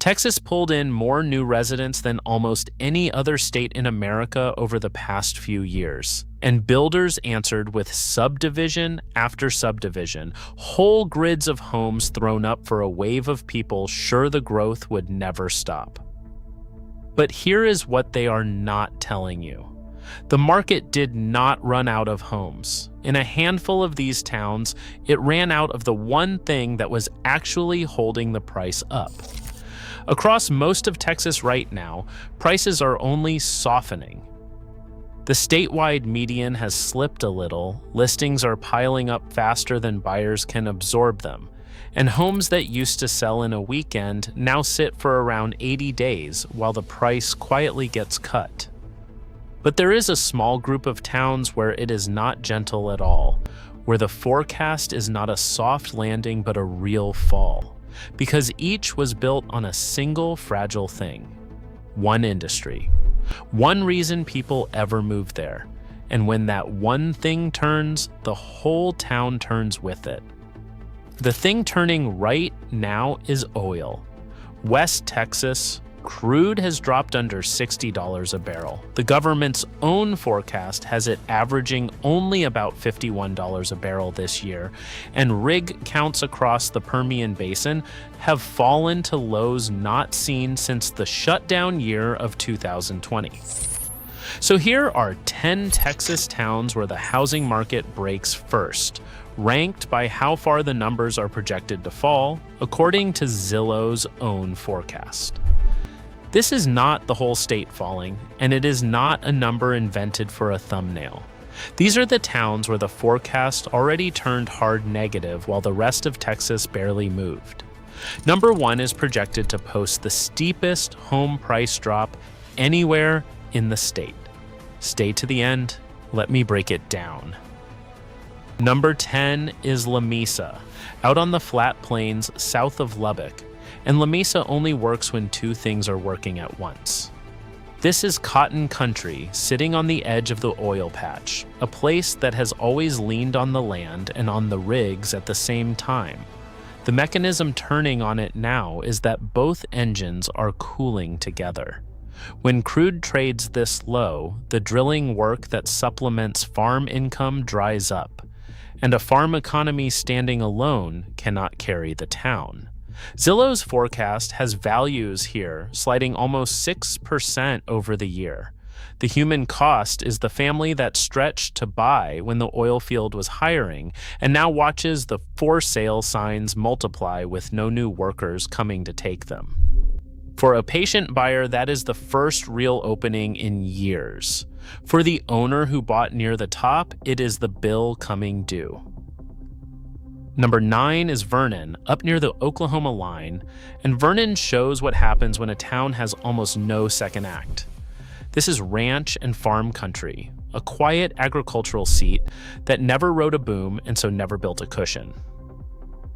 Texas pulled in more new residents than almost any other state in America over the past few years. And builders answered with subdivision after subdivision, whole grids of homes thrown up for a wave of people sure the growth would never stop. But here is what they are not telling you. The market did not run out of homes. In a handful of these towns, it ran out of the one thing that was actually holding the price up. Across most of Texas right now, prices are only softening. The statewide median has slipped a little, listings are piling up faster than buyers can absorb them, and homes that used to sell in a weekend now sit for around 80 days while the price quietly gets cut. But there is a small group of towns where it is not gentle at all, where the forecast is not a soft landing but a real fall. Because each was built on a single fragile thing, one industry, one reason people ever move there. And when that one thing turns, the whole town turns with it. The thing turning right now is oil. West Texas, crude has dropped under $60 a barrel. The government's own forecast has it averaging only about $51 a barrel this year, and rig counts across the Permian Basin have fallen to lows not seen since the shutdown year of 2020. So here are 10 Texas towns where the housing market breaks first, ranked by how far the numbers are projected to fall, according to Zillow's own forecast. This is not the whole state falling, and it is not a number invented for a thumbnail. These are the towns where the forecast already turned hard negative while the rest of Texas barely moved. Number 1 is projected to post the steepest home price drop anywhere in the state. Stay to the end, let me break it down. Number 10 is La Mesa, out on the flat plains south of Lubbock. And La Mesa only works when two things are working at once. This is cotton country sitting on the edge of the oil patch, a place that has always leaned on the land and on the rigs at the same time. The mechanism turning on it now is that both engines are cooling together. When crude trades this low, the drilling work that supplements farm income dries up, and a farm economy standing alone cannot carry the town. Zillow's forecast has values here sliding almost 6% over the year. The human cost is the family that stretched to buy when the oil field was hiring and now watches the for sale signs multiply with no new workers coming to take them. For a patient buyer, that is the first real opening in years. For the owner who bought near the top, it is the bill coming due. Number 9 is Vernon, up near the Oklahoma line, and Vernon shows what happens when a town has almost no second act. This is ranch and farm country, a quiet agricultural seat that never rode a boom and so never built a cushion.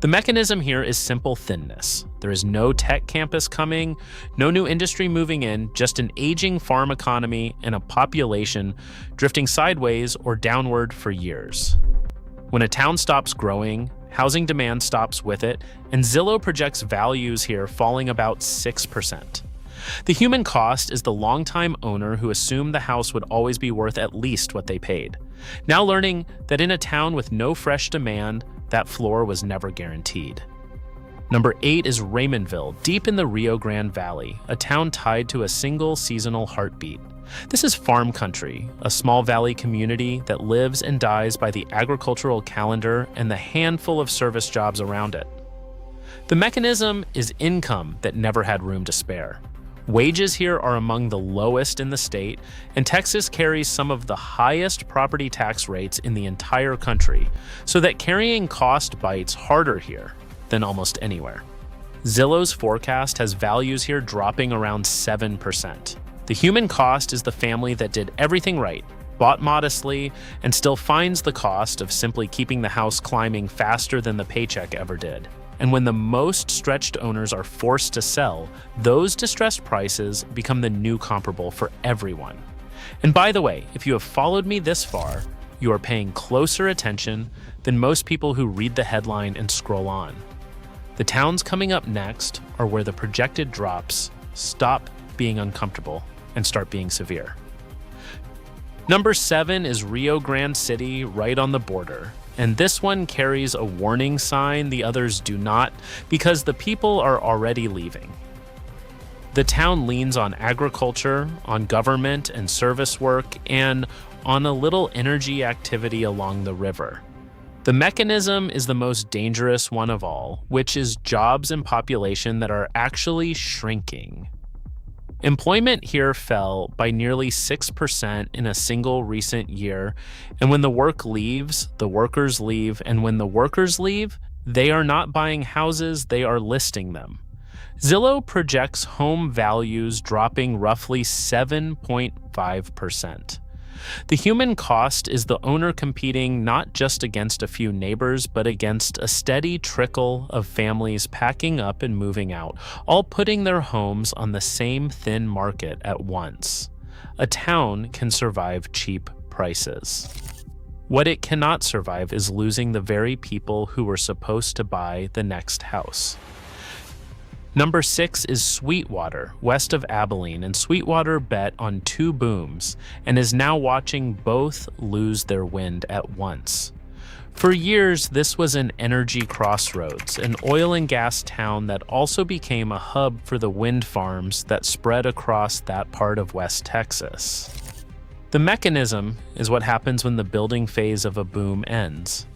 The mechanism here is simple thinness. There is no tech campus coming, no new industry moving in, just an aging farm economy and a population drifting sideways or downward for years. When a town stops growing, housing demand stops with it, and Zillow projects values here falling about 6%. The human cost is the longtime owner who assumed the house would always be worth at least what they paid, now learning that in a town with no fresh demand, that floor was never guaranteed. Number 8 is Raymondville, deep in the Rio Grande Valley, a town tied to a single seasonal heartbeat. This is farm country, a small valley community that lives and dies by the agricultural calendar and the handful of service jobs around it. The mechanism is income that never had room to spare. Wages here are among the lowest in the state, and Texas carries some of the highest property tax rates in the entire country, so that carrying cost bites harder here than almost anywhere. Zillow's forecast has values here dropping around 7%. The human cost is the family that did everything right, bought modestly, and still finds the cost of simply keeping the house climbing faster than the paycheck ever did. And when the most stretched owners are forced to sell, those distressed prices become the new comparable for everyone. And by the way, if you have followed me this far, you are paying closer attention than most people who read the headline and scroll on. The towns coming up next are where the projected drops stop being uncomfortable and start being severe. Number 7 is Rio Grande City, right on the border. And this one carries a warning sign the others do not, because the people are already leaving. The town leans on agriculture, on government and service work, and on a little energy activity along the river. The mechanism is the most dangerous one of all, which is jobs and population that are actually shrinking. Employment here fell by nearly 6% in a single recent year, and when the work leaves, the workers leave, and when the workers leave, they are not buying houses, they are listing them. Zillow projects home values dropping roughly 7.5%. The human cost is the owner competing not just against a few neighbors, but against a steady trickle of families packing up and moving out, all putting their homes on the same thin market at once. A town can survive cheap prices. What it cannot survive is losing the very people who were supposed to buy the next house. Number 6 is Sweetwater, west of Abilene, and Sweetwater bet on 2 booms and is now watching both lose their wind at once. For years, this was an energy crossroads, an oil and gas town that also became a hub for the wind farms that spread across that part of West Texas. The mechanism is what happens when the building phase of a boom ends.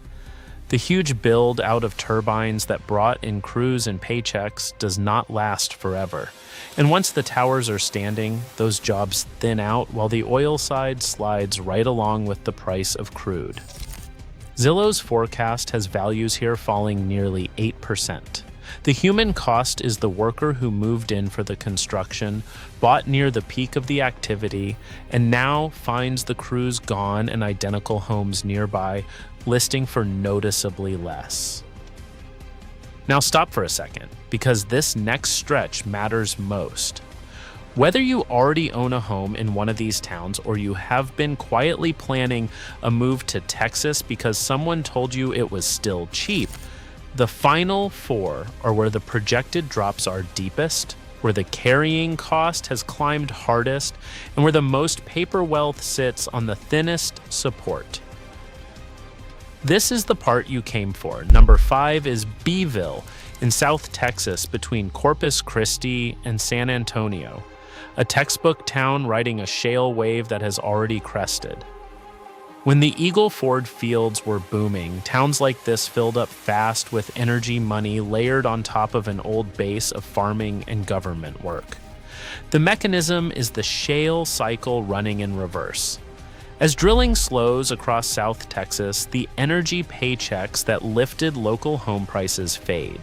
The huge build out of turbines that brought in crews and paychecks does not last forever. And once the towers are standing, those jobs thin out while the oil side slides right along with the price of crude. Zillow's forecast has values here falling nearly 8%. The human cost is the worker who moved in for the construction, bought near the peak of the activity, and now finds the crews gone and identical homes nearby, listing for noticeably less. Now stop for a second, because this next stretch matters most. Whether you already own a home in one of these towns or you have been quietly planning a move to Texas because someone told you it was still cheap, the final 4 are where the projected drops are deepest, where the carrying cost has climbed hardest, and where the most paper wealth sits on the thinnest support. This is the part you came for. Number 5 is Beeville in South Texas between Corpus Christi and San Antonio, a textbook town riding a shale wave that has already crested. When the Eagle Ford fields were booming, towns like this filled up fast with energy money layered on top of an old base of farming and government work. The mechanism is the shale cycle running in reverse. As drilling slows across South Texas, the energy paychecks that lifted local home prices fade,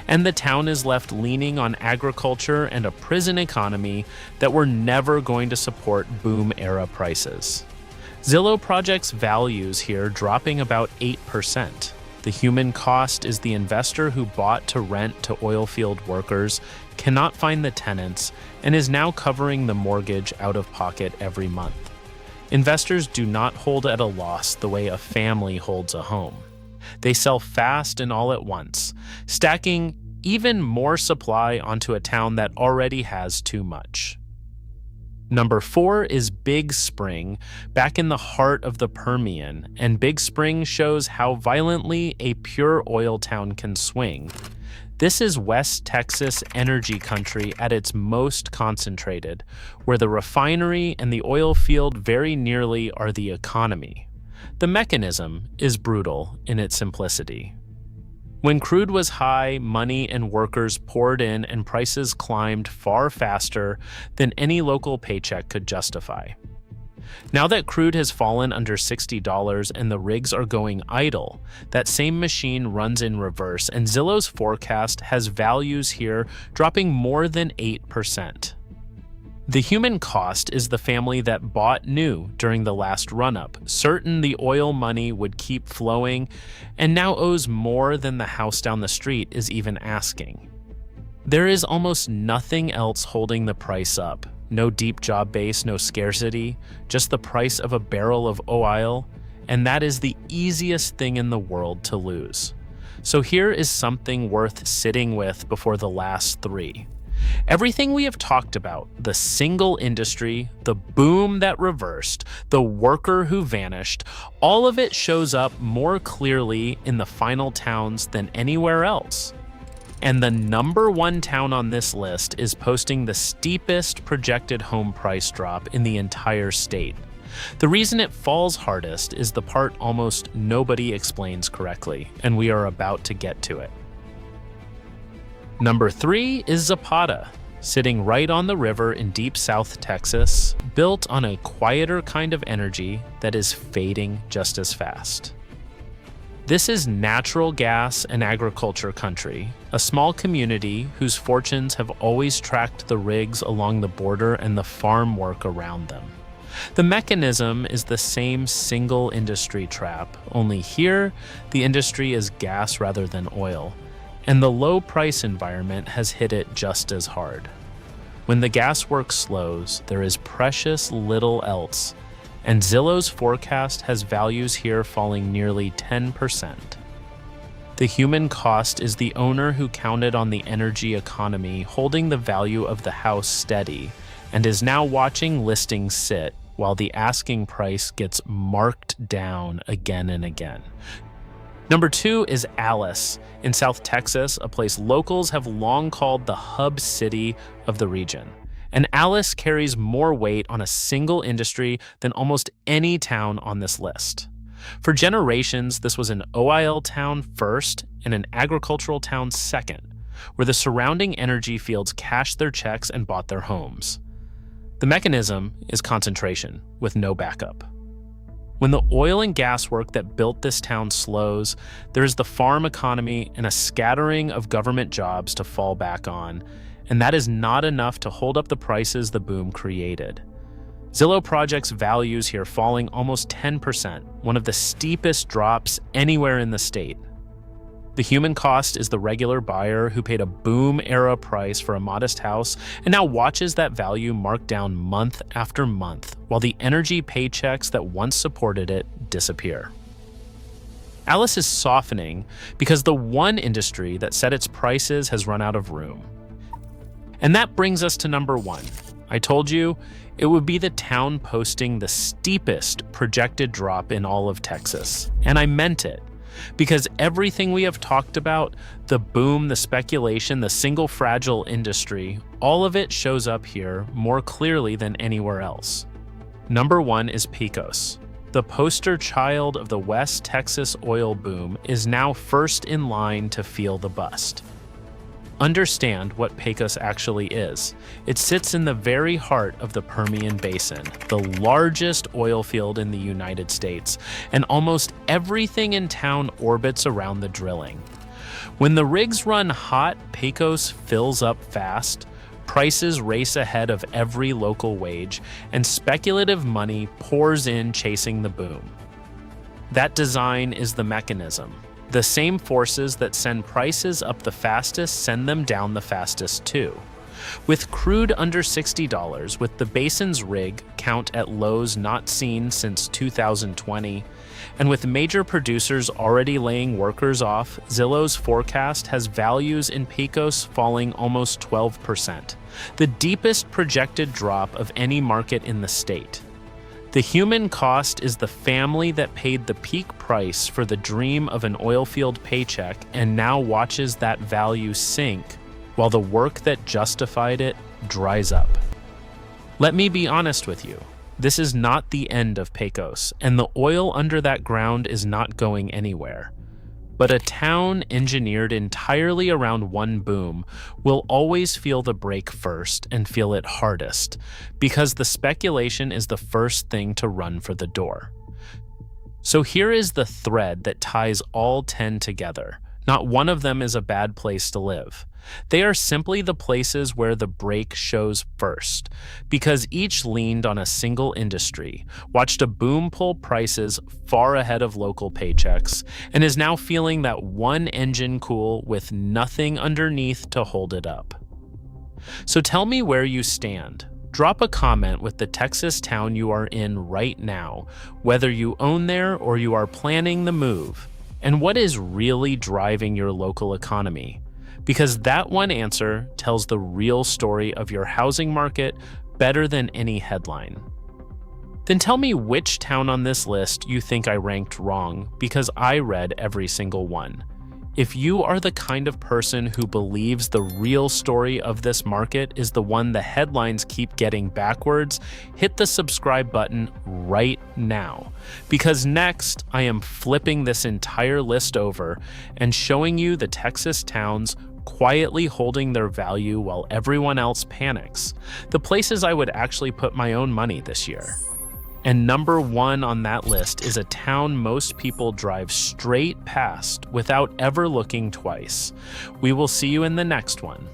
and the town is left leaning on agriculture and a prison economy that were never going to support boom-era prices. Zillow projects values here dropping about 8%. The human cost is the investor who bought to rent to oilfield workers, cannot find the tenants, and is now covering the mortgage out of pocket every month. Investors do not hold at a loss the way a family holds a home. They sell fast and all at once, stacking even more supply onto a town that already has too much. Number 4 is Big Spring, back in the heart of the Permian, and Big Spring shows how violently a pure oil town can swing. This is West Texas energy country at its most concentrated, where the refinery and the oil field very nearly are the economy. The mechanism is brutal in its simplicity. When crude was high, money and workers poured in and prices climbed far faster than any local paycheck could justify. Now that crude has fallen under $60 and the rigs are going idle, that same machine runs in reverse, and Zillow's forecast has values here dropping more than 8%. The human cost is the family that bought new during the last run-up, certain the oil money would keep flowing, and now owes more than the house down the street is even asking. There is almost nothing else holding the price up. No deep job base, no scarcity, just the price of a barrel of oil, and that is the easiest thing in the world to lose. So here is something worth sitting with before the last three. Everything we have talked about, the single industry, the boom that reversed, the worker who vanished, all of it shows up more clearly in the final towns than anywhere else. And the number one town on this list is posting the steepest projected home price drop in the entire state. The reason it falls hardest is the part almost nobody explains correctly, and we are about to get to it. Number 3 is Zapata, sitting right on the river in deep South Texas, built on a quieter kind of energy that is fading just as fast. This is natural gas and agriculture country, a small community whose fortunes have always tracked the rigs along the border and the farm work around them. The mechanism is the same single industry trap, only here the industry is gas rather than oil, and the low price environment has hit it just as hard. When the gas work slows, there is precious little else, and Zillow's forecast has values here falling nearly 10%. The human cost is the owner who counted on the energy economy holding the value of the house steady and is now watching listings sit while the asking price gets marked down again and again. Number 2 is Alice in South Texas, a place locals have long called the hub city of the region. And Alice carries more weight on a single industry than almost any town on this list. For generations, this was an OIL town first and an agricultural town second, where the surrounding energy fields cashed their checks and bought their homes. The mechanism is concentration, with no backup. When the oil and gas work that built this town slows, there is the farm economy and a scattering of government jobs to fall back on, and that is not enough to hold up the prices the boom created. Zillow projects values here falling almost 10%, one of the steepest drops anywhere in the state. The human cost is the regular buyer who paid a boom-era price for a modest house and now watches that value marked down month after month, while the energy paychecks that once supported it disappear. Alice is softening because the one industry that set its prices has run out of room. And that brings us to number 1. I told you it would be the town posting the steepest projected drop in all of Texas, and I meant it. Because everything we have talked about, the boom, the speculation, the single fragile industry, all of it shows up here more clearly than anywhere else. Number 1 is Pecos. The poster child of the West Texas oil boom is now first in line to feel the bust. Understand what Pecos actually is. It sits in the very heart of the Permian Basin, the largest oil field in the United States, and almost everything in town orbits around the drilling. When the rigs run hot, Pecos fills up fast, prices race ahead of every local wage, and speculative money pours in chasing the boom. That design is the mechanism. The same forces that send prices up the fastest send them down the fastest too. With crude under $60, with the basin's rig count at lows not seen since 2020, and with major producers already laying workers off, Zillow's forecast has values in Pecos falling almost 12%, the deepest projected drop of any market in the state. The human cost is the family that paid the peak price for the dream of an oilfield paycheck and now watches that value sink while the work that justified it dries up. Let me be honest with you. This is not the end of Pecos, and the oil under that ground is not going anywhere. But a town engineered entirely around one boom will always feel the break first and feel it hardest, because the speculation is the first thing to run for the door. So here is the thread that ties all 10 together. Not one of them is a bad place to live. They are simply the places where the break shows first, because each leaned on a single industry, watched a boom pull prices far ahead of local paychecks, and is now feeling that one engine cool with nothing underneath to hold it up. So tell me where you stand. Drop a comment with the Texas town you are in right now, whether you own there or you are planning the move. And what is really driving your local economy? Because that one answer tells the real story of your housing market better than any headline. Then tell me which town on this list you think I ranked wrong, because I read every single one. If you are the kind of person who believes the real story of this market is the one the headlines keep getting backwards, hit the subscribe button right now. Because next, I am flipping this entire list over and showing you the Texas towns quietly holding their value while everyone else panics. The places I would actually put my own money this year. And number one on that list is a town most people drive straight past without ever looking twice. We will see you in the next one.